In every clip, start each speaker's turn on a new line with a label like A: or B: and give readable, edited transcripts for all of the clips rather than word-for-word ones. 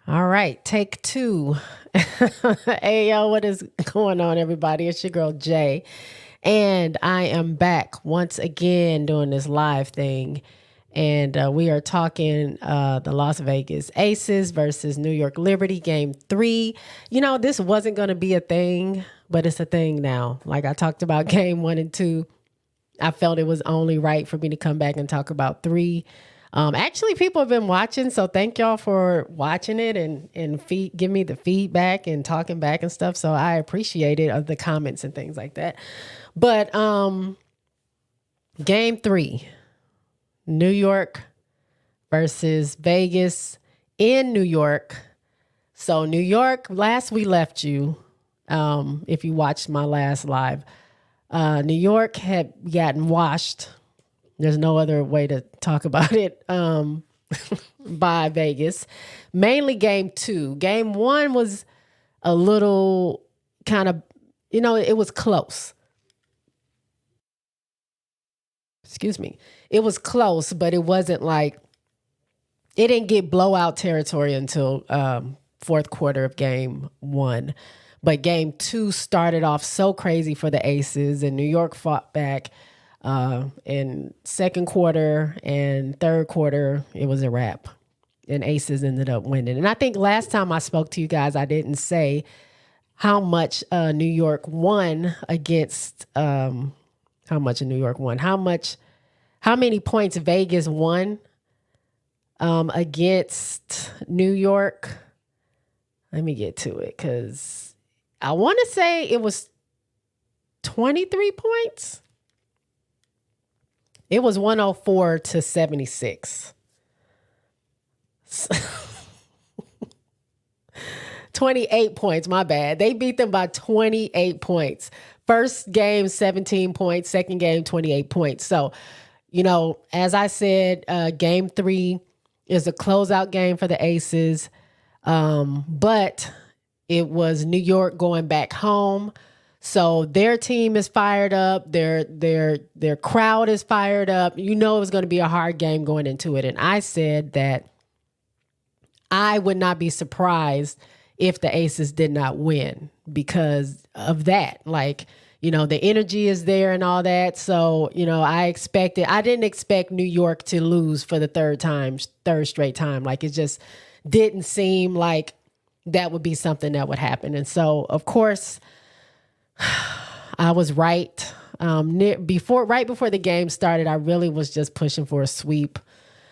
A: All right, take two. Hey, yo, what is going on, everybody? It's your girl, Jay. And I am back once again doing this live thing. And we are talking the Las Vegas Aces versus New York Liberty game three. You know, this wasn't going to be a thing, but it's a thing now. Like I talked about game one and two. I felt it was only right for me to come back and talk about three. Actually, people have been watching, so thank y'all for watching it and give me the feedback and talking back and stuff. So I appreciate it, the comments and things like that. But game three, New York versus Vegas in New York. So New York, last we left you, if you watched my last live, New York had gotten washed. There's no other way to talk about it by Vegas. Mainly game two. Game one was a little kind of, it was close. Excuse me. It was close, but it wasn't like, it didn't get blowout territory until fourth quarter of game one. But game two started off so crazy for the Aces, and New York fought back. In second quarter and third quarter, it was a wrap. And Aces ended up winning. And I think last time I spoke to you guys, I didn't say how much New York won against how many points Vegas won against New York. Let me get to it because I want to say it was 23 points. It was 104 to 76. 28 points, my bad. They beat them by 28 points. First game, 17 points. Second game, 28 points. So, as I said, game three is a closeout game for the Aces. But it was New York going back home. So their team is fired up. Their crowd is fired up. It was going to be a hard game going into it. And I said that I would not be surprised if the Aces did not win because of that. Like, the energy is there and all that. So, I didn't expect New York to lose for the third straight time. Like it just didn't seem like that would be something that would happen. And so, of course, I was right. Right before the game started, I really was just pushing for a sweep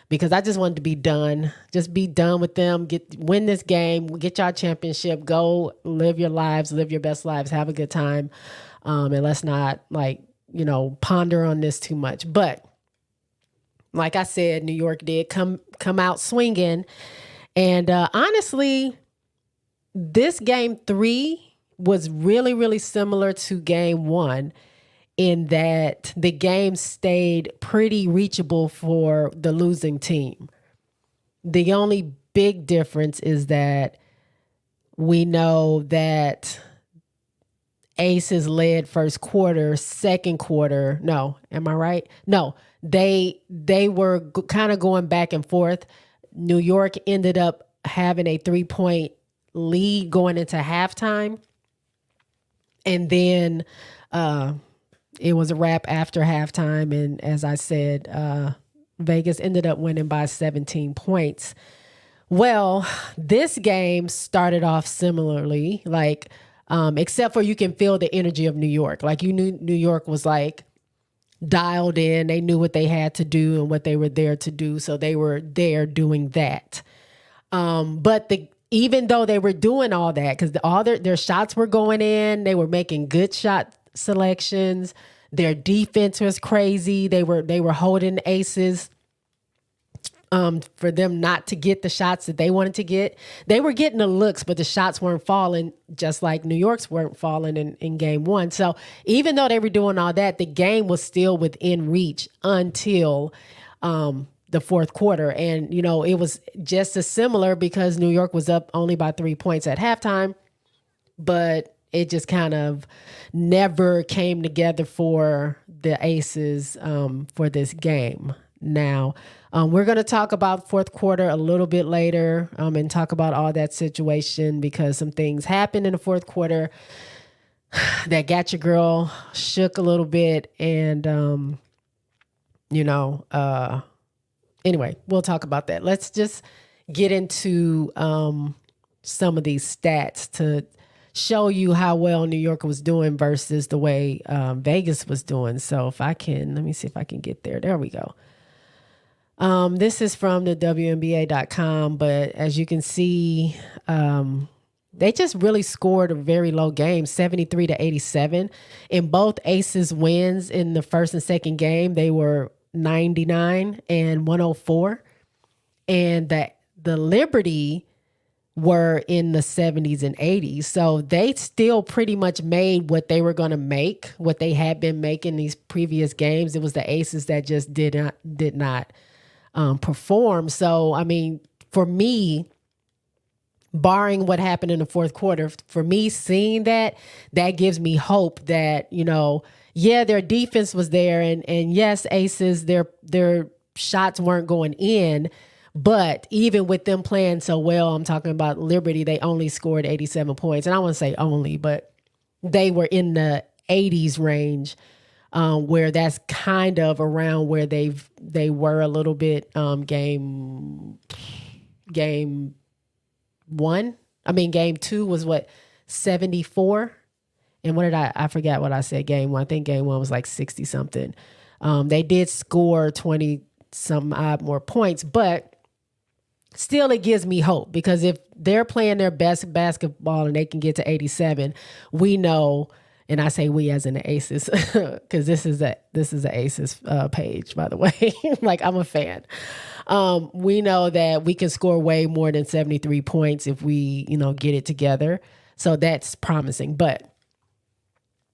A: because I just wanted to be done. Just be done with them. Win this game. Get y'all championship. Go live your lives. Live your best lives. Have a good time. And let's not ponder on this too much. But like I said, New York did come out swinging, and honestly, this game three was really, really similar to game one in that the game stayed pretty reachable for the losing team. The only big difference is that we know that Aces led first quarter, second quarter. No, am I right? No, they were kind of going back and forth. New York ended up having a 3-point lead going into halftime. And then it was a wrap after halftime. And as I said, Vegas ended up winning by 17 points. Well, this game started off similarly, like, except for you can feel the energy of New York. Like you knew New York was like dialed in. They knew what they had to do and what they were there to do. So they were there doing that. But even though they were doing all that, because all their shots were going in, they were making good shot selections. Their defense was crazy. They were holding Aces for them not to get the shots that they wanted to get. They were getting the looks, but the shots weren't falling, just like New York's weren't falling in game one. So even though they were doing all that, the game was still within reach until the fourth quarter. And, it was just as similar because New York was up only by 3 points at halftime, but it just kind of never came together for the Aces for this game. Now, We're going to talk about fourth quarter a little bit later and talk about all that situation because some things happened in the fourth quarter that got your girl shook a little bit. And, anyway, we'll talk about that. Let's just get into some of these stats to show you how well New York was doing versus the way Vegas was doing. So if I can, let me see if I can get there. There we go. This is from the WNBA.com, but as you can see, they just really scored a very low game, 73-87. In both Aces wins in the first and second game, they were 99 and 104. And the Liberty were in the 70s and 80s. So they still pretty much made what they were going to make, what they had been making these previous games. It was the Aces that just did not perform. So, I mean, for me, barring what happened in the fourth quarter, for me, seeing that gives me hope that, their defense was there. And yes, Aces, their shots weren't going in. But even with them playing so well, I'm talking about Liberty, they only scored 87 points. And I wouldn't say only, but they were in the 80s range, where that's kind of around where they were a little bit game one. I mean, game two was 74. And what did I forgot what I said game one. I think game one was like 60 something. They did score 20 some odd more points, but still, it gives me hope because if they're playing their best basketball and they can get to 87, we know, and I say we as in the Aces, because this is the Aces page, by the way. Like, I'm a fan. We know that we can score way more than 73 points if we, get it together. So that's promising. But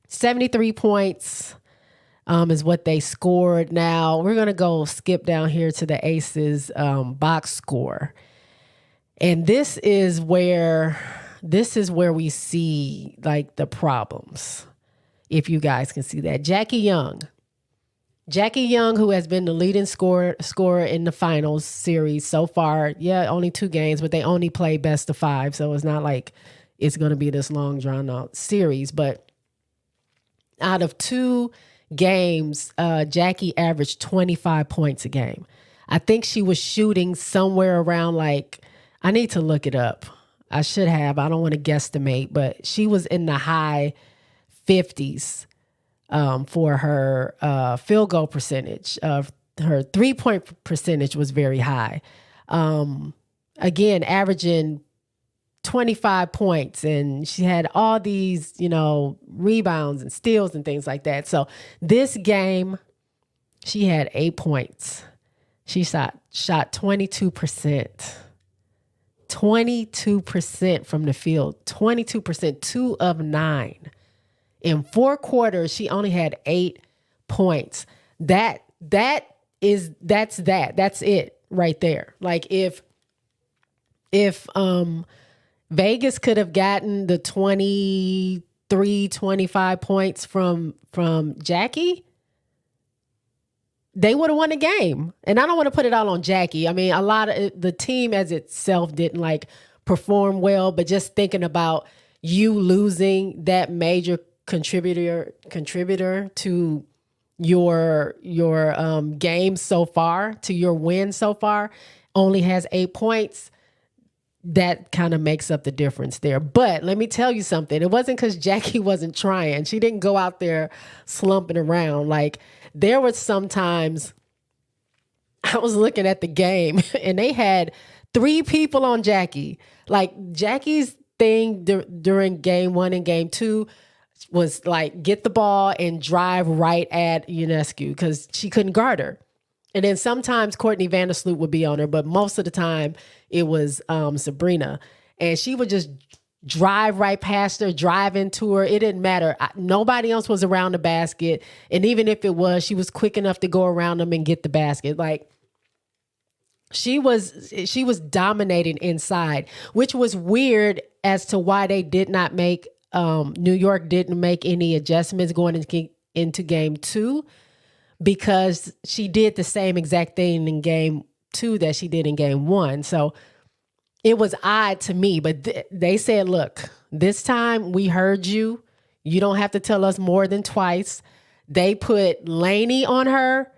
A: 73 points is what they scored. Now we're going to skip down here to the Aces box score. And this is where we see like the problems. If you guys can see that. Jackie Young, who has been the leading scorer in the finals series so far. Yeah, only 2 games, but they only play best of 5. So it's not like it's going to be this long drawn out series. But out of 2 games, Jackie averaged 25 points a game. I think she was shooting somewhere around I need to look it up. I should have. I don't want to guesstimate, but she was in the high 50s for her field goal percentage. Her 3-point percentage was very high. Again, averaging 25 points, and she had all these, rebounds and steals and things like that. So this game, she had 8 points. She shot 22%. 22% from the field. 22%, 2 of 9. In 4 quarters, she only had 8 points. That's it right there. Like if Vegas could have gotten the 23, 25 points from Jackie, they would have won the game. And I don't want to put it all on Jackie. I mean, a lot of the team as itself didn't perform well, but just thinking about you losing that major contributor to your game so far, to your win so far, only has 8 points. That kind of makes up the difference there. But let me tell you something. It wasn't because Jackie wasn't trying. She didn't go out there slumping around. There was sometimes I was looking at the game and they had 3 people on Jackie. Jackie's thing during game 1 and game 2 was get the ball and drive right at Ionescu because she couldn't guard her. And then sometimes Courtney Vandersloot would be on her, but most of the time it was Sabrina. And she would just drive right past her, drive into her. It didn't matter. Nobody else was around the basket. And even if it was, she was quick enough to go around them and get the basket. She was dominating inside, which was weird as to why they did not make, New York didn't make any adjustments going into game 2. Because she did the same exact thing in game two that she did in game one. So it was odd to me, but they said, look, this time we heard you. You don't have to tell us more than twice. They put Lainey on her.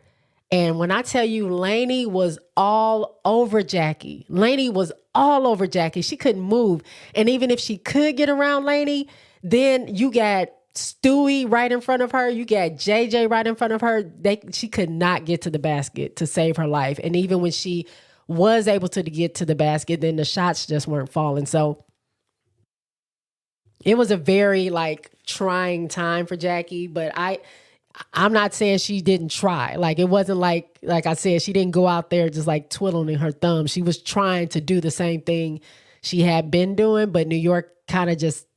A: And when I tell you, Lainey was all over Jackie. Lainey was all over Jackie. She couldn't move. And even if she could get around Lainey, then you got Stewie right in front of her. You got JJ right in front of her. She could not get to the basket to save her life. And even when she was able to get to the basket, then the shots just weren't falling. So it was a very trying time for Jackie, but I'm not saying she didn't try. It wasn't like I said, she didn't go out there just twiddling her thumbs. She was trying to do the same thing she had been doing, but New York kind of just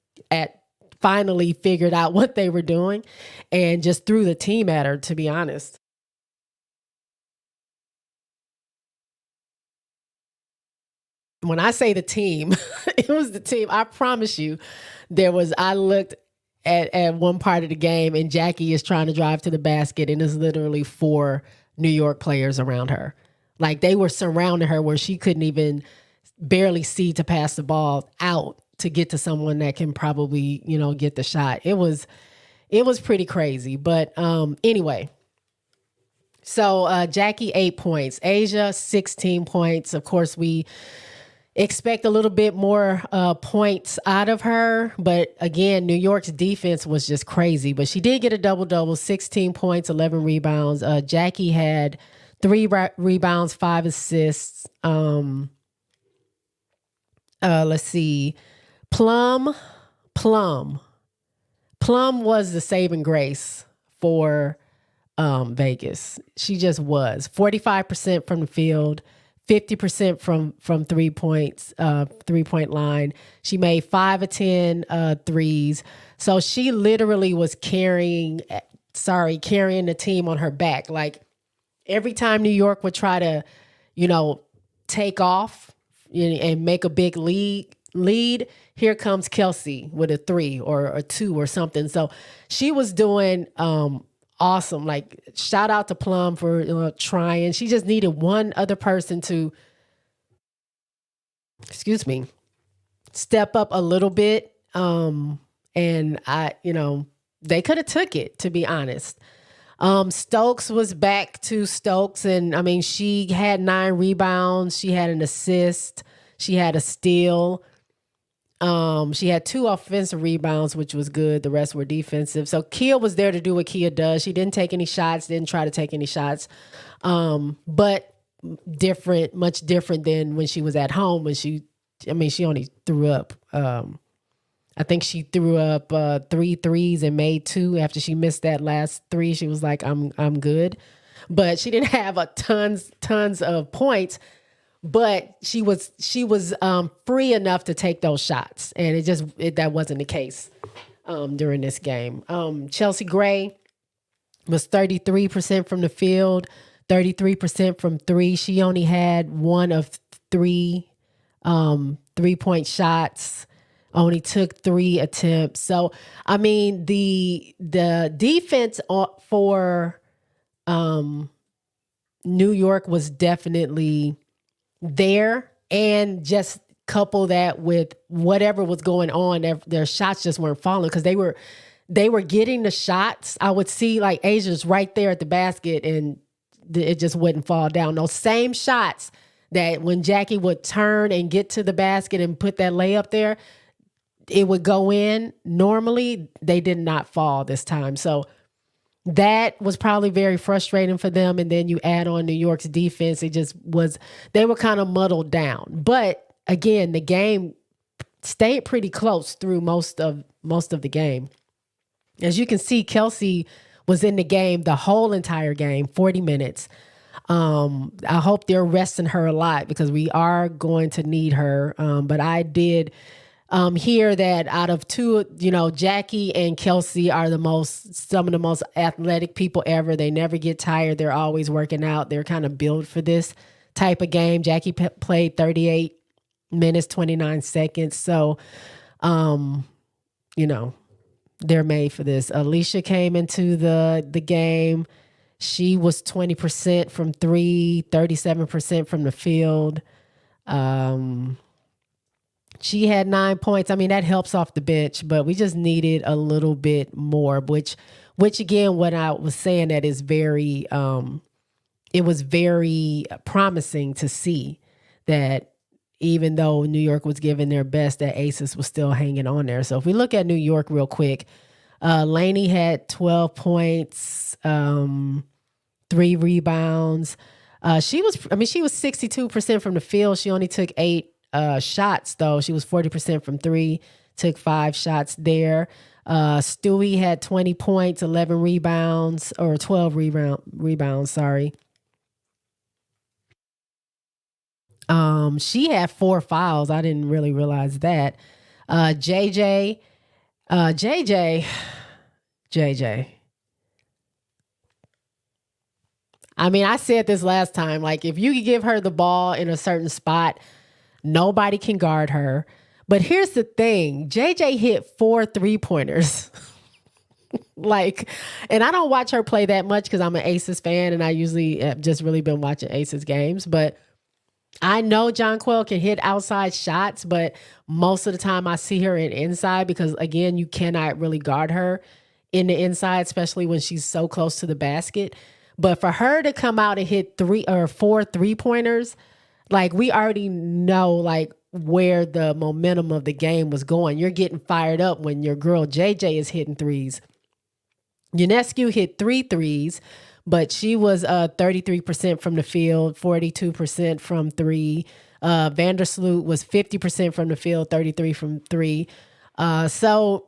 A: finally figured out what they were doing and just threw the team at her, to be honest. When I say the team, it was the team. I promise you, I looked at one part of the game and Jackie is trying to drive to the basket and there's literally 4 New York players around her. They were surrounding her where she couldn't even barely see to pass the ball out to get to someone that can probably, get the shot. It was pretty crazy. But anyway, so Jackie 8 points, Asia 16 points. Of course, we expect a little bit more points out of her. But again, New York's defense was just crazy. But she did get a double-double, 16 points, 11 rebounds. Jackie had 3 rebounds, 5 assists. Let's see. Plum was the saving grace for Vegas. She just was. 45% from the field, 50% from 3 points, 3-point line. She made 5 of 10 threes. So she literally was carrying the team on her back. Every time New York would try to, take off and make a big lead, here comes Kelsey with a 3 or a 2 or something. So she was doing awesome. Shout out to Plum for trying. She just needed one other person to, step up a little bit. And they could have took it, to be honest. Stokes was back to Stokes, and she had 9 rebounds. She had an assist. She had a steal. She had 2 offensive rebounds, which was good. The rest were defensive. So Kia was there to do what Kia does. She didn't take any shots, didn't try to take any shots. But much different than when she was at home. When she only threw up, I think she threw up 3 threes and made 2 after she missed that last 3. She was like, I'm good. But she didn't have tons of points. But she was free enough to take those shots, and that wasn't the case during this game. Chelsea Gray was 33% from the field, 33% from 3. She only had 1 of 3 3-point shots. Only took 3 attempts. So the defense for New York was definitely there, and just couple that with whatever was going on, their shots just weren't falling because they were getting the shots. I would see Asia's right there at the basket and it just wouldn't fall down. Those same shots that when Jackie would turn and get to the basket and put that layup there, it would go in. Normally, they did not fall this time. So that was probably very frustrating for them. And then you add on New York's defense. They were kind of muddled down. But again, the game stayed pretty close through most of the game. As you can see, Kelsey was in the game the whole entire game, 40 minutes. I hope they're resting her a lot because we are going to need her. But I did hear that out of 2, Jackie and Kelsey are some of the most athletic people ever. They never get tired. They're always working out. They're kind of built for this type of game. Jackie played 38 minutes, 29 seconds. So, they're made for this. Alicia came into the game She was 20% from three, 37% from the field. She had 9 points. I mean, that helps off the bench, but we just needed a little bit more, which again, what I was saying that is very, it was very promising to see that even though New York was giving their best, that Aces was still hanging on there. So if we look at New York real quick, Lainey had 12 points, 3 rebounds. She was 62% from the field. She only took 8 shots though. She was 40% from 3, took 5 shots there. Stewie had 20 points, 11 rebounds, or 12 rebounds, sorry. She had 4 fouls. I didn't really realize that. JJ. I mean, I said this last time, like if you could give her the ball in a certain spot, nobody can guard her. But here's the thing. JJ hit 4 3-pointers. And I don't watch her play that much because I'm an Aces fan and I usually have just really been watching Aces games. But I know Jonquel can hit outside shots, but most of the time I see her in inside because, again, you cannot really guard her in the inside, especially when she's so close to the basket. But for her to come out and hit 3 or 4 3-pointers, we already know, where the momentum of the game was going. You're getting fired up when your girl JJ is hitting threes. Ionescu hit 3 threes, but she was 33% from the field, 42% from 3. Vandersloot was 50% from the field, 33 from 3. So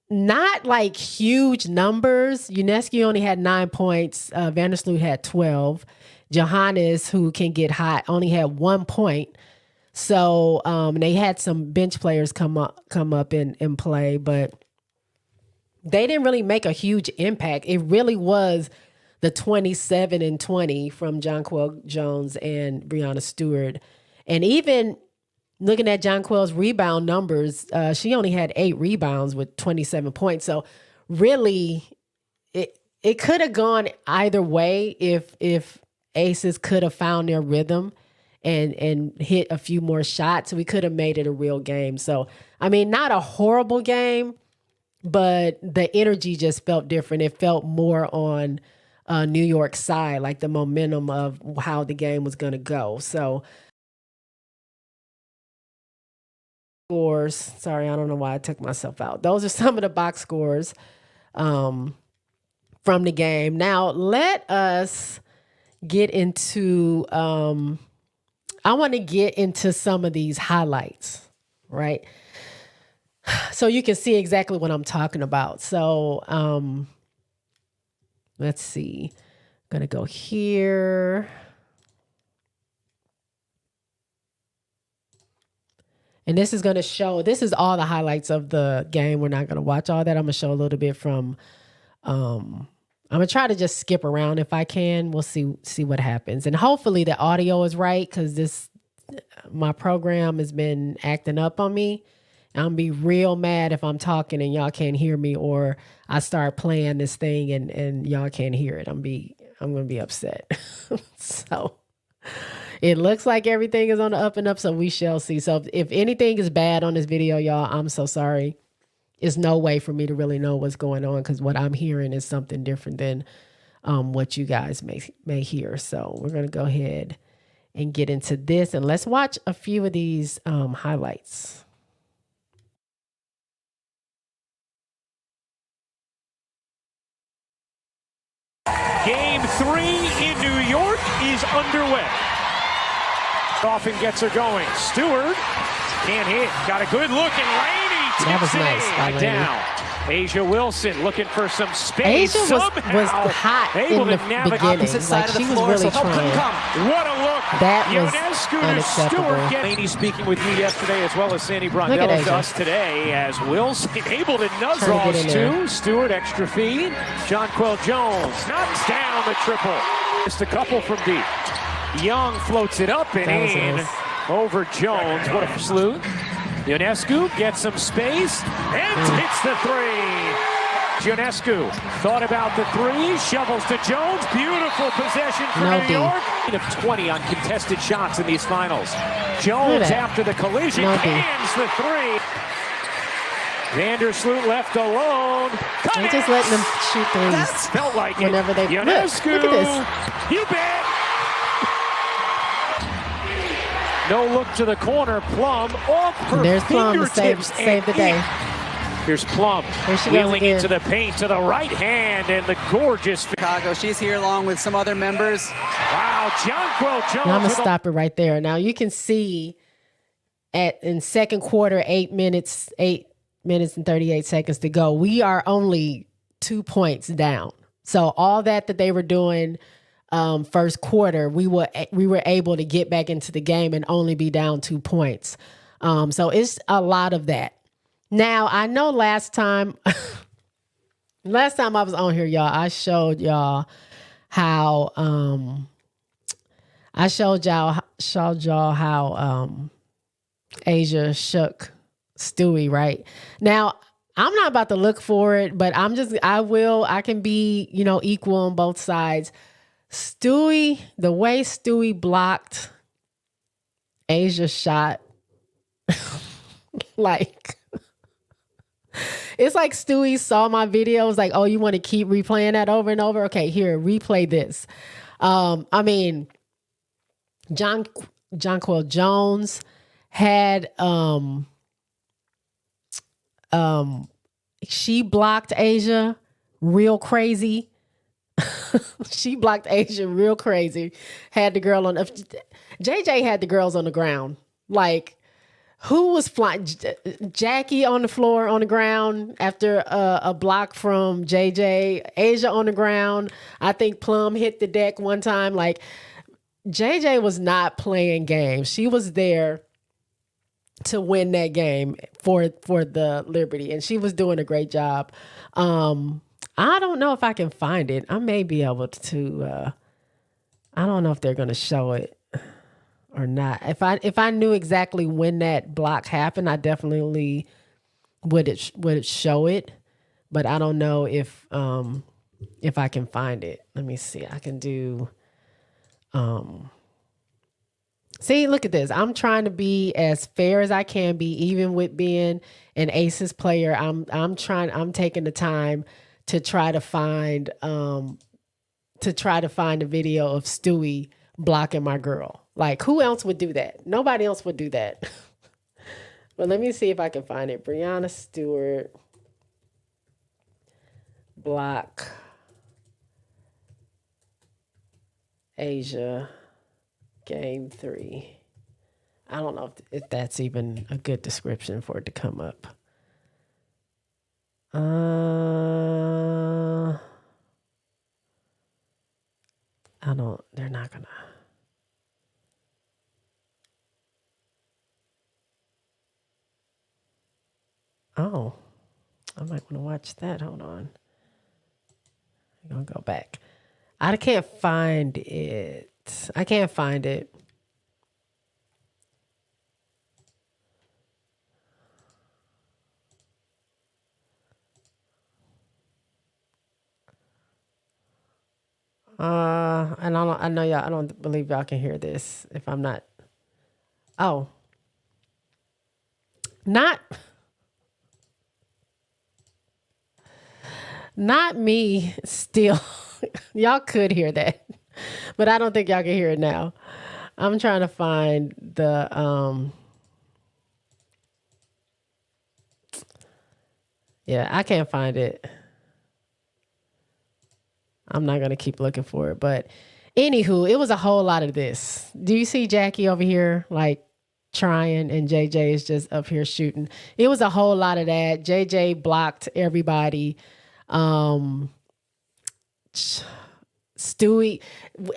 A: not huge numbers. Ionescu only had 9 points. Vandersloot had 12. Johannes, who can get hot, only had 1 point. So they had some bench players come up and play, but they didn't really make a huge impact. It really was the 27 and 20 from Jonquel Jones and Breanna Stewart. And even looking at Jonquel's rebound numbers, she only had 8 rebounds with 27 points. So really, it could have gone either way if Aces could have found their rhythm and hit a few more shots. We could have made it a real game. So, I mean, not a horrible game, but the energy just felt different. It felt more on New York's side, the momentum of how the game was going to go. So, scores. Sorry, I don't know why I took myself out. Those are some of the box scores from the game. Now, let us get into... I want to get into some of these highlights, right? So you can see exactly what I'm talking about. So let's see. I'm going to go here. And this is going to show, this is all the highlights of the game. We're not going to watch all that. I'm going to show a little bit from, I'm going to try to just skip around if I can. We'll see what happens. And hopefully the audio is right because my program has been acting up on me. I'm going to be real mad if I'm talking and y'all can't hear me, or I start playing this thing and y'all can't hear it. I'm going to be upset. So it looks like everything is on the up and up, so we shall see. So if anything is bad on this video, y'all, I'm so sorry. There's no way for me to really know what's going on because what I'm hearing is something different than what you guys may hear. So we're going to go ahead and get into this, and let's watch a few of these highlights.
B: Game 3 in New York is underway. Often gets her going. Stewart can't hit. Got a good look, and Laney tips it nice down. Asia Wilson looking for some space.
A: Asia was hot in the beginning. She was really trying.
B: What a look.
A: That was unacceptable.
B: Laney speaking with you yesterday as well as Sandy Brondello to us today as Wilson able to nudge draws two. Stewart extra feed. Jonquel Jones knocks down the triple. Just a couple from deep. Young floats it up and in over Jones. What a salute. Ionescu gets some space and hits the 3. Ionescu thought about the three, shovels to Jones. Beautiful possession for New York. Of 20 on contested shots in these finals. Jones after the collision cans the three. Vandersloot left alone.
A: They're just letting them shoot threes.
B: That's felt like
A: whenever they
B: Ionescu.
A: Look at this.
B: You bet. No look to the corner. Plum off her
A: There's Plum to save the day.
B: Here's Plum wheeling into the paint to the right hand and the gorgeous
C: Chicago. She's here along with some other members.
B: Wow, Jonquel Jones.
A: Now I'm gonna stop it right there. Now you can see in second quarter, 8 minutes and 38 seconds to go. We are only 2 points down. So all that they were doing first quarter, we were able to get back into the game and only be down 2 points. So it's a lot of that. Now, I know last time I was on here, y'all, I showed y'all how Asia shook Stewie, right? Now, I'm not about to look for it, but I can be, equal on both sides. Stewie, the way Stewie blocked Asia's shot, it's like Stewie saw my video. It was like, oh, you want to keep replaying that over and over? Okay, here, replay this. Jonquel Jones had she blocked Asia real crazy. She blocked Asia real crazy. Had the girl on JJ had the girls on the ground. Like, who was flying? Jackie on the floor on the ground after a block from JJ. Asia on the ground. I think Plum hit the deck one time. Like, JJ was not playing games. She was there to win that game for the Liberty, and she was doing a great job. I don't know if I can find it. I may be able to. I don't know if they're going to show it or not. If I knew exactly when that block happened, I definitely would show it. But I don't know if I can find it. Let me see. I can do. See, look at this. I'm trying to be as fair as I can be, even with being an Aces player. I'm taking the time to try to find a video of Stewie blocking my girl. Like, who else would do that? Nobody else would do that. But let me see if I can find it. Breanna Stewart block Asia game 3. I don't know if that's even a good description for it to come up. They're not gonna. Oh, I might want to watch that. Hold on. I'm going to go back. I can't find it. I can't find it. And I know y'all, I don't believe y'all can hear this if I'm not. Oh. Not me still. Y'all could hear that, but I don't think y'all can hear it now. I'm trying to find the, yeah, I can't find it. I'm not going to keep looking for it, but anywho, it was a whole lot of this. Do you see Jackie over here, like, trying, and JJ is just up here shooting? It was a whole lot of that. JJ blocked everybody. Stewie,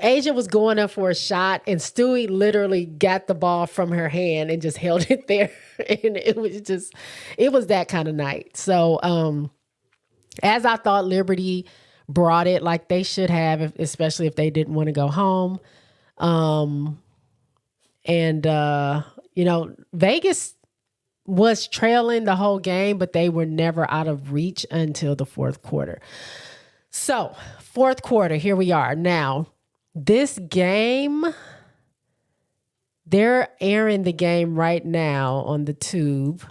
A: Asia was going up for a shot, and Stewie literally got the ball from her hand and just held it there. And it was that kind of night. So, as I thought, Liberty brought it like they should have, especially if they didn't want to go home. Vegas, was trailing the whole game, but they were never out of reach until the fourth quarter. So, fourth quarter, here we are. Now, this game, they're airing the game right now on the tube.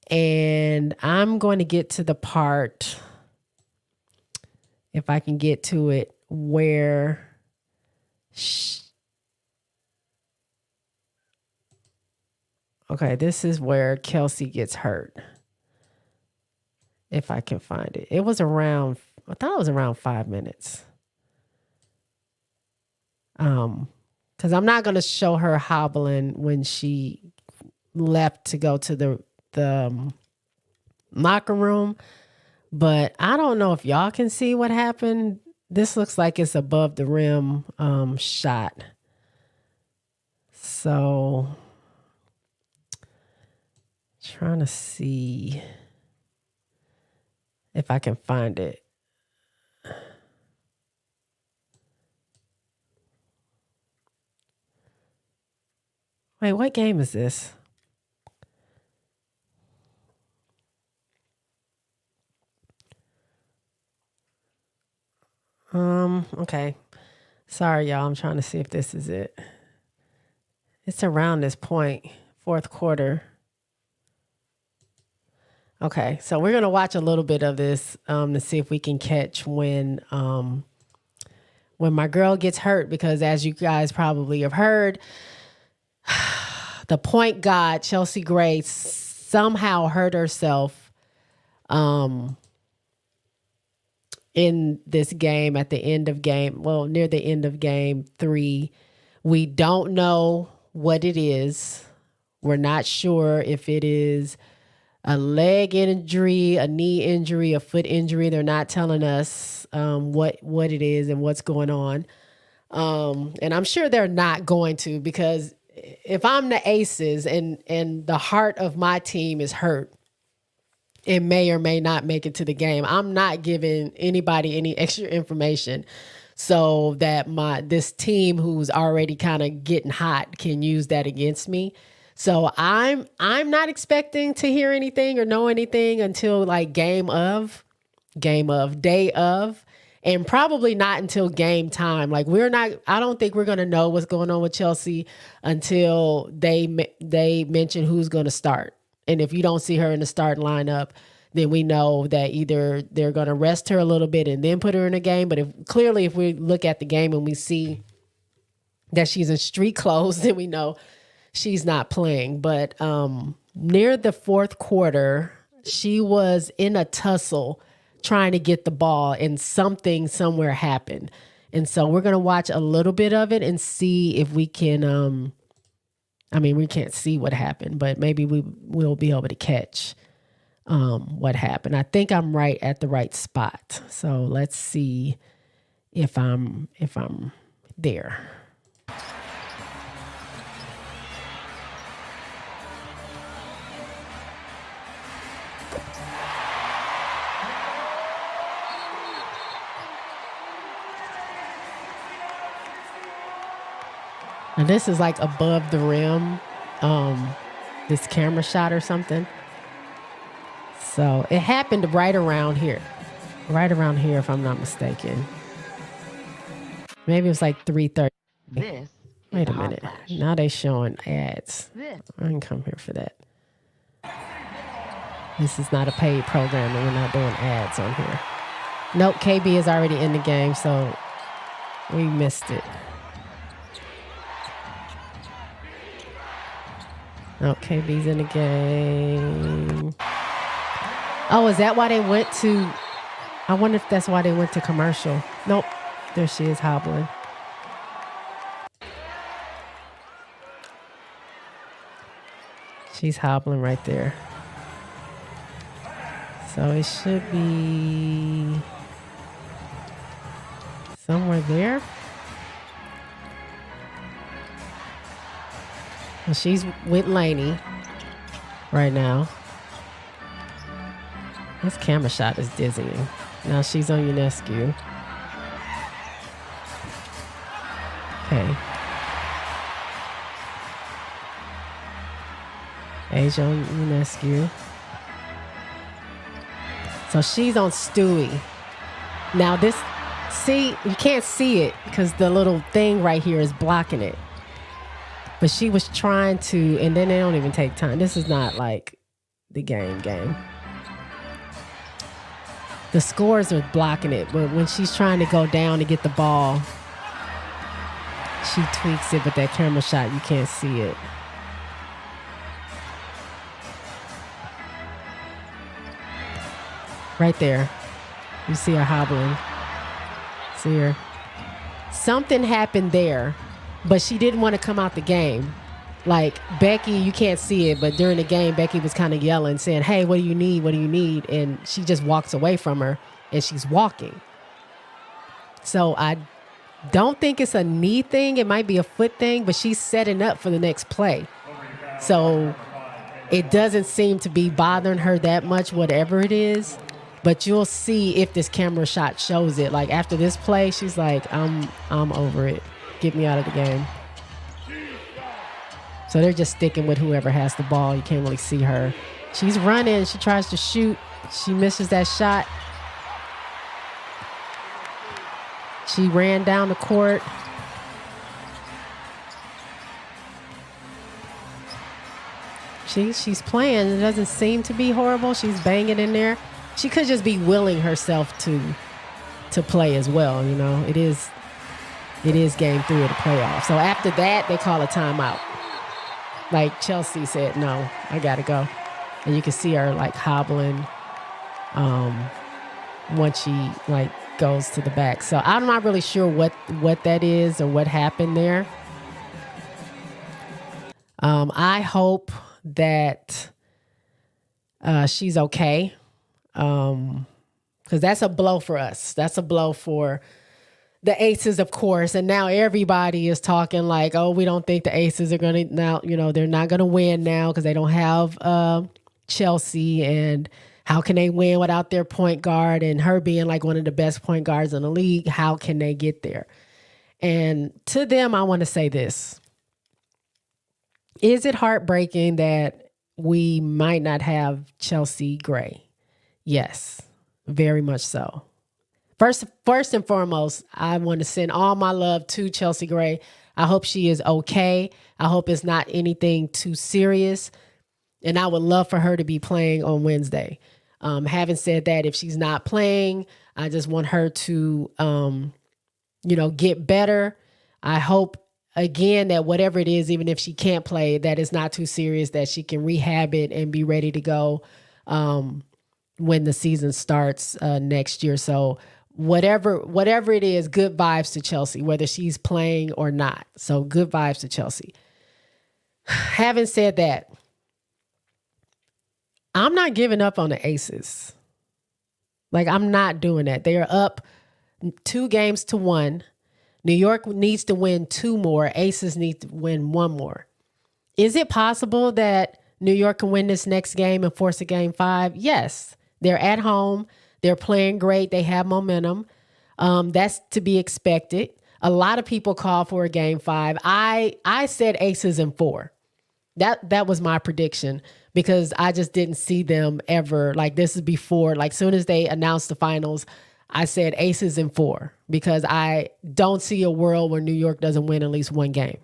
A: And I'm going to get to the part, if I can get to it, where okay, this is where Kelsey gets hurt. If I can find it. It was around, I thought it was around 5 minutes. Because I'm not going to show her hobbling when she left to go to the locker room. But I don't know if y'all can see what happened. This looks like it's above the rim shot. So, trying to see if I can find it. Wait, what game is this? Okay. Sorry, y'all. I'm trying to see if this is it. It's around this point, fourth quarter. Okay, so we're going to watch a little bit of this to see if we can catch when my girl gets hurt, because as you guys probably have heard, the point guard, Chelsea Gray, somehow hurt herself in this game at the end of near the end of game 3. We don't know what it is. We're not sure if it is a leg injury, a knee injury, a foot injury. They're not telling us what it is and what's going on. And I'm sure they're not going to, because if I'm the Aces and the heart of my team is hurt, it may or may not make it to the game, I'm not giving anybody any extra information so that this team who's already kind of getting hot can use that against me. So I'm not expecting to hear anything or know anything until like day of, and probably not until game time. Like I don't think we're going to know what's going on with Chelsea until they mention who's going to start. And if you don't see her in the start lineup, then we know that either they're going to rest her a little bit and then put her in a game. But if we look at the game and we see that she's in street clothes, then we know she's not playing. But near the fourth quarter, she was in a tussle trying to get the ball, and something somewhere happened. And so we're going to watch a little bit of it and see if we can, we can't see what happened, but maybe we'll be able to catch what happened. I think I'm right at the right spot. So let's see if I'm there. And this is like above the rim, this camera shot or something. So it happened right around here if I'm not mistaken. Maybe it was like 3:30. Wait a minute. Now they showing ads. I didn't come here for that. This is not a paid program and we're not doing ads on here. Nope, KB is already in the game, so we missed it. Oh, KB's in the game. Oh, is that why they went to... I wonder if that's why they went to commercial. Nope. There she is hobbling. She's hobbling right there. So it should be somewhere there. And she's with Lainey right now. This camera shot is dizzying. Now she's on Ionescu. Okay. Asia Unescu. So she's on Stewie. Now this, see, you can't see it because the little thing right here is blocking it. But she was trying to, and then they don't even take time. This is not like the game. The scores are blocking it, but when she's trying to go down to get the ball, she tweaks it, but that camera shot, you can't see it. Right there. You see her hobbling. See her. Something happened there, but she didn't want to come out the game. Like Becky, you can't see it, but during the game, Becky was kind of yelling, saying, hey, what do you need? What do you need? And she just walks away from her, and she's walking. So I don't think it's a knee thing. It might be a foot thing, but she's setting up for the next play. So it doesn't seem to be bothering her that much, whatever it is. But you'll see if this camera shot shows it. Like after this play, she's like, I'm over it. Get me out of the game. So they're just sticking with whoever has the ball. You can't really see her. She's running. She tries to shoot. She misses that shot. She ran down the court. She's playing. It doesn't seem to be horrible. She's banging in there. She could just be willing herself to play as well. You know, it is game 3 of the playoffs. So after that, they call a timeout. Like Chelsea said, no, I gotta go. And you can see her like hobbling once she like goes to the back. So I'm not really sure what that is or what happened there. I hope that she's okay. Because that's a blow for us. That's a blow for the Aces, of course. And now everybody is talking like, oh, we don't think the Aces are going to now, you know, they're not going to win now because they don't have Chelsea. And how can they win without their point guard and her being like one of the best point guards in the league? How can they get there? And to them, I want to say this. Is it heartbreaking that we might not have Chelsea Gray? Yes, very much so. First and foremost, I want to send all my love to Chelsea Gray. I hope she is okay. I hope it's not anything too serious. And I would love for her to be playing on Wednesday. Having said that, if she's not playing, I just want her to, get better. I hope, again, that whatever it is, even if she can't play, that it's not too serious, that she can rehab it and be ready to go when the season starts next year. So whatever it is, good vibes to Chelsea, whether she's playing or not. So good vibes to Chelsea. Having said that, I'm not giving up on the Aces. Like, I'm not doing that. They are up 2-1. New York needs to win 2 more. Aces need to win 1 more. Is it possible that New York can win this next game and force a game 5? Yes. They're at home. They're playing great. They have momentum. That's to be expected. A lot of people call for a game 5. I said Aces in 4. That was my prediction because I just didn't see them ever. Like, this is before, like, soon as they announced the finals, I said Aces in 4 because I don't see a world where New York doesn't win at least 1 game.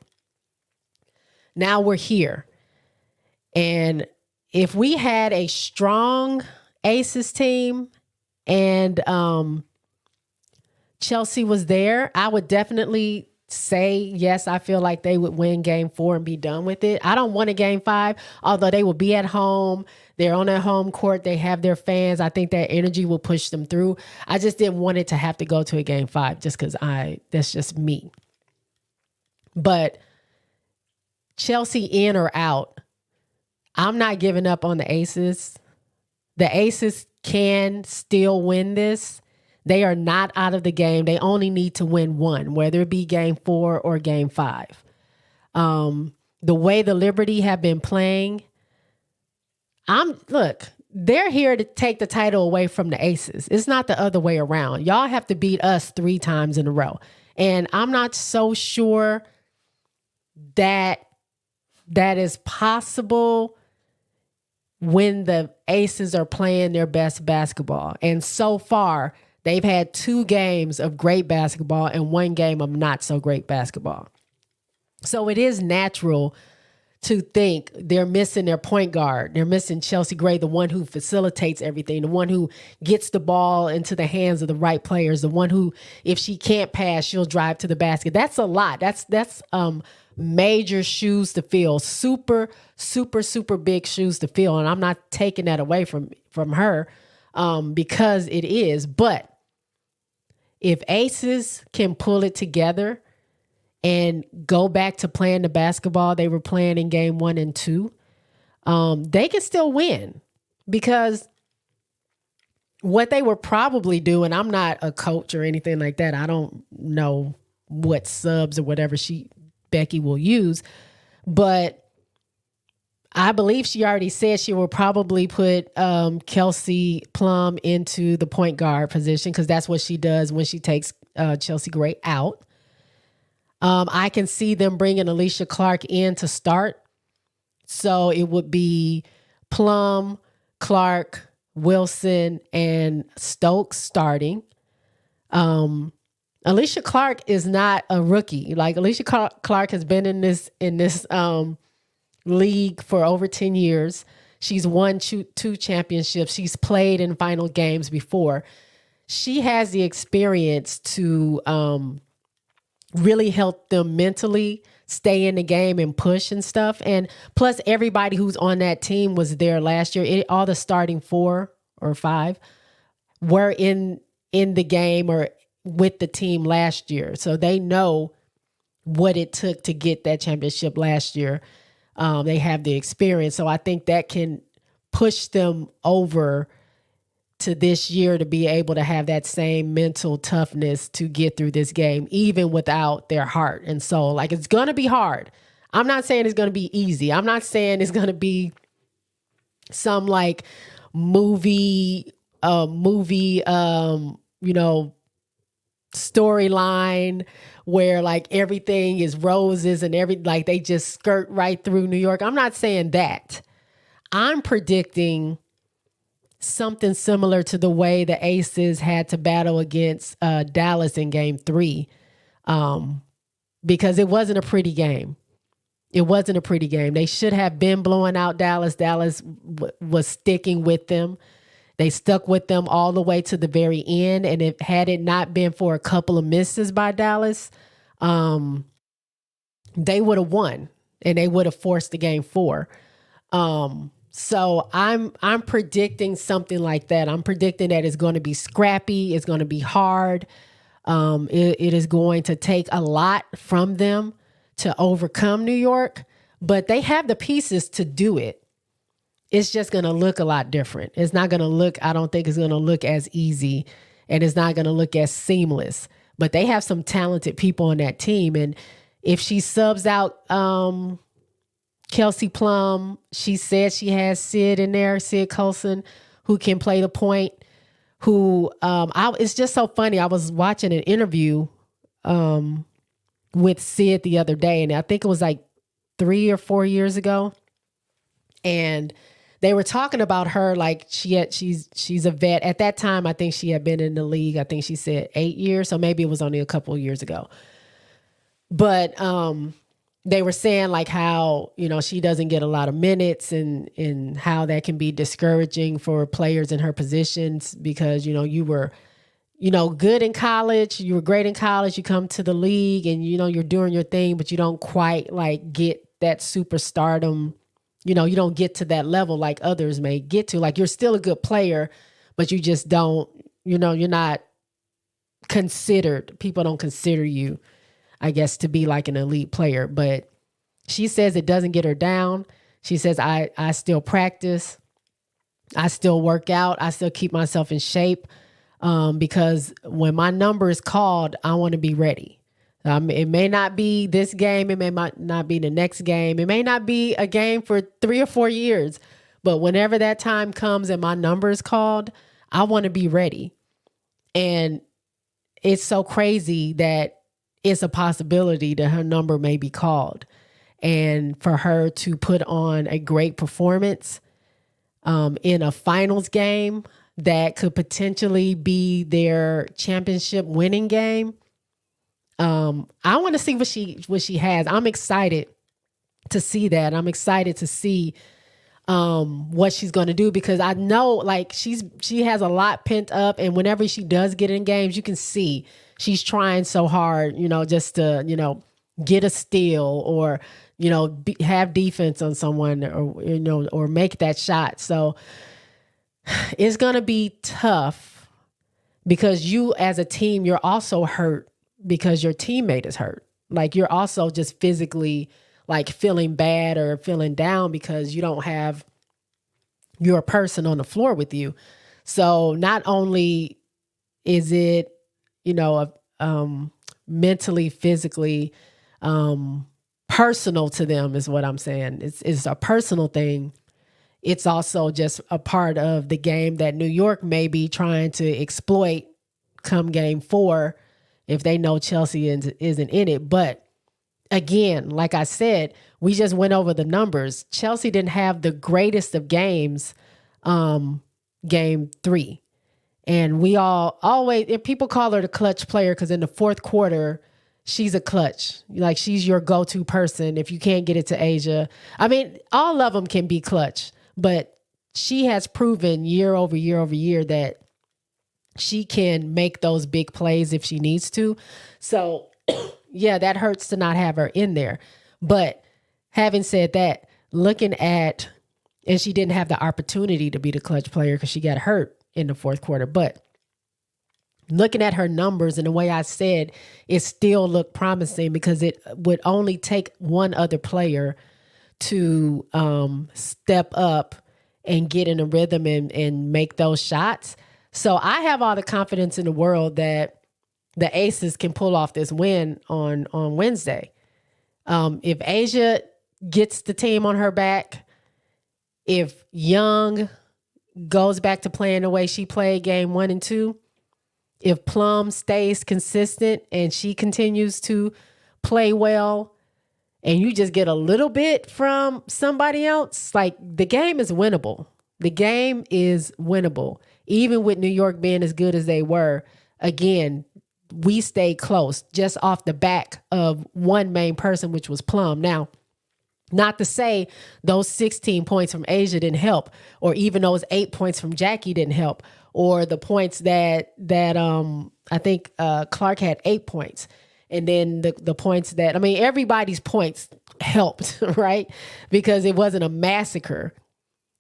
A: Now we're here. And if we had a strong Aces team and Chelsea was there, I would definitely say, yes, I feel like they would win game 4 and be done with it. I don't want a game 5, although they will be at home. They're on their home court. They have their fans. I think that energy will push them through. I just didn't want it to have to go to a game 5 just because that's just me. But Chelsea in or out, I'm not giving up on the Aces. The Aces can still win this. They are not out of the game. They only need to win 1, whether it be game 4 or game 5. The way the Liberty have been playing, they're here to take the title away from the Aces. It's not the other way around. Y'all have to beat us 3 times in a row. And I'm not so sure that is possible when the Aces are playing their best basketball. And so far, they've had 2 games of great basketball and 1 game of not so great basketball. So it is natural to think they're missing their point guard. They're missing Chelsea Gray, the one who facilitates everything, the one who gets the ball into the hands of the right players, the one who, if she can't pass, she'll drive to the basket. That's a lot. That's major shoes to fill. Super, super, super big shoes to fill. And I'm not taking that away from her because it is. But if Aces can pull it together and go back to playing the basketball they were playing in game 1 and 2, they can still win. Because what they were probably doing, I'm not a coach or anything like that. I don't know what subs or whatever Becky will use, but I believe she already said she will probably put Kelsey Plum into the point guard position because that's what she does when she takes Chelsea Gray out. I can see them bringing Alicia Clark in to start. So it would be Plum, Clark, Wilson, and Stokes starting. Alicia Clark is not a rookie. Like, Alicia Clark has been in this league for over 10 years. She's won 2 championships. She's played in final games before. She has the experience to really help them mentally stay in the game and push and stuff. And plus, everybody who's on that team was there last year. All the starting 4 or 5 were in the game or with the team last year. So they know what it took to get that championship last year. They have the experience. So I think that can push them over to this year to be able to have that same mental toughness to get through this game, even without their heart and soul. Like, it's going to be hard. I'm not saying it's going to be easy. I'm not saying it's going to be some like movie, storyline where like everything is roses and like they just skirt right through New York. I'm not saying that. I'm predicting something similar to the way the Aces had to battle against Dallas in game 3, because it wasn't a pretty game. It wasn't a pretty game. They should have been blowing out Dallas. Dallas was sticking with them. They stuck with them all the way to the very end. And had it not been for a couple of misses by Dallas, they would have won and they would have forced the game 4. So I'm predicting something like that. I'm predicting that it's going to be scrappy. It's going to be hard. It is going to take a lot from them to overcome New York, but they have the pieces to do it. It's just going to look a lot different. It's not going to look, I don't think it's going to look as easy, and it's not going to look as seamless, but they have some talented people on that team. And if she subs out Kelsey Plum, she said she has Sid in there, Sid Colson, who can play the point, who it's just so funny. I was watching an interview with Sid the other day, and I think it was like 3 or 4 years ago. And they were talking about her like she's a vet. At that time, I think she had been in the league, I think she said 8 years, so maybe it was only a couple of years ago. But they were saying like how, she doesn't get a lot of minutes and how that can be discouraging for players in her positions because, you were, good in college, you were great in college, you come to the league and, you're doing your thing, but you don't quite like get that superstardom. You don't get to that level like others may get to. Like, you're still a good player, but you just don't, you're not considered. People don't consider you, I guess, to be like an elite player. But she says it doesn't get her down. She says, I still practice. I still work out. I still keep myself in shape because when my number is called, I want to be ready. It may not be this game. It may not be the next game. It may not be a game for 3 or 4 years. But whenever that time comes and my number is called, I want to be ready. And it's so crazy that it's a possibility that her number may be called. And for her to put on a great performance, in a finals game that could potentially be their championship winning game. I want to see what she has. I'm excited to see that. I'm excited to see what she's going to do, because I know like she has a lot pent up, and whenever she does get in games, you can see she's trying so hard, just to, get a steal or, have defense on someone, or, or make that shot. So it's going to be tough, because you as a team, you're also hurt because your teammate is hurt. Like, you're also just physically like feeling bad or feeling down because you don't have your person on the floor with you. So not only is it, mentally, physically, personal to them is what I'm saying. It's a personal thing. It's also just a part of the game that New York may be trying to exploit come game 4 if they know Chelsea isn't in it. But again, like I said, we just went over the numbers. Chelsea didn't have the greatest of games, game 3. And we always, people call her the clutch player because in the fourth quarter, she's a clutch. Like, she's your go-to person if you can't get it to Asia. I mean, all of them can be clutch, but she has proven year over year over year that she can make those big plays if she needs to. So, yeah, that hurts to not have her in there. But having said that, and she didn't have the opportunity to be the clutch player because she got hurt in the fourth quarter. But looking at her numbers and the way I said, it still looked promising, because it would only take one other player to step up and get in a rhythm and make those shots. So I have all the confidence in the world that the Aces can pull off this win on Wednesday. If Asia gets the team on her back, if Young goes back to playing the way she played game 1 and 2, if Plum stays consistent and she continues to play well, and you just get a little bit from somebody else, like, the game is winnable. The game is winnable. Even with New York being as good as they were, again, we stayed close just off the back of one main person, which was Plum. Now, not to say those 16 points from Asia didn't help, or even those 8 points from Jackie didn't help, or the points that I think Clark had 8 points. And then the points everybody's points helped, right? Because it wasn't a massacre.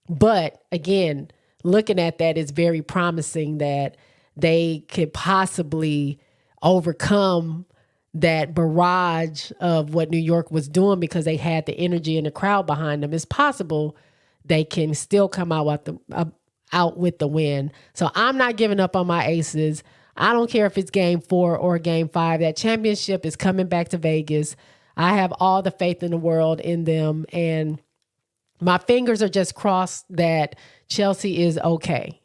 A: But again, looking at that, it's very promising that they could possibly overcome that barrage of what New York was doing, because they had the energy and the crowd behind them. It's possible they can still come out with the win. So I'm not giving up on my Aces. I don't care if it's game 4 or game 5. That championship is coming back to Vegas. I have all the faith in the world in them, and my fingers are just crossed that Chelsea is okay.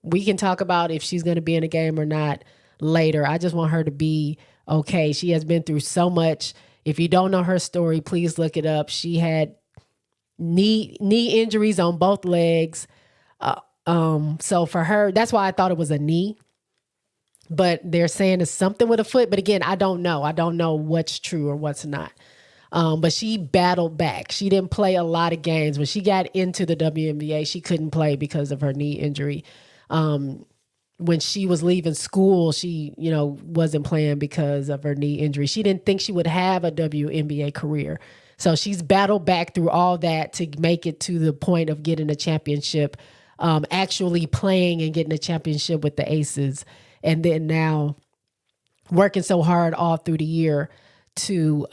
A: We can talk about if she's going to be in a game or not later. I just want her to be okay. She has been through so much. If you don't know her story, please look it up. She had knee injuries on both legs. So for her, that's why I thought it was a knee. But they're saying it's something with a foot. But again, I don't know. I don't know what's true or what's not. But she battled back. She didn't play a lot of games. When she got into the WNBA, she couldn't play because of her knee injury. When she was leaving school, she, wasn't playing because of her knee injury. She didn't think she would have a WNBA career. So she's battled back through all that to make it to the point of getting a championship, actually playing and getting a championship with the Aces. And then now working so hard all through the year to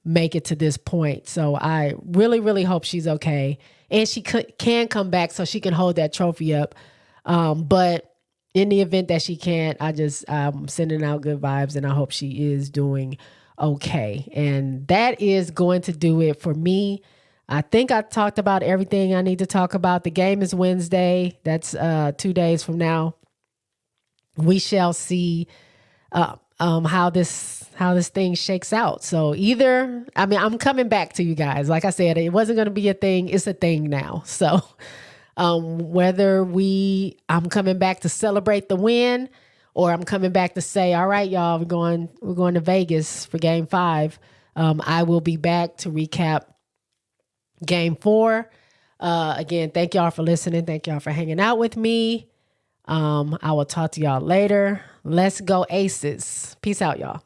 A: make it to this point. So I really, really hope she's okay. And she can come back so she can hold that trophy up. But in the event that she can't, I'm sending out good vibes, and I hope she is doing okay. And that is going to do it for me. I think I talked about everything I need to talk about. The game is Wednesday. That's 2 days from now. We shall see how this thing shakes out. So I'm coming back to you guys. Like I said, it wasn't going to be a thing. It's a thing now. So Whether I'm coming back to celebrate the win, or I'm coming back to say, all right, y'all, we're going to Vegas for Game 5. I will be back to recap Game 4. Again, thank y'all for listening. Thank y'all for hanging out with me. I will talk to y'all later. Let's go Aces. Peace out, y'all.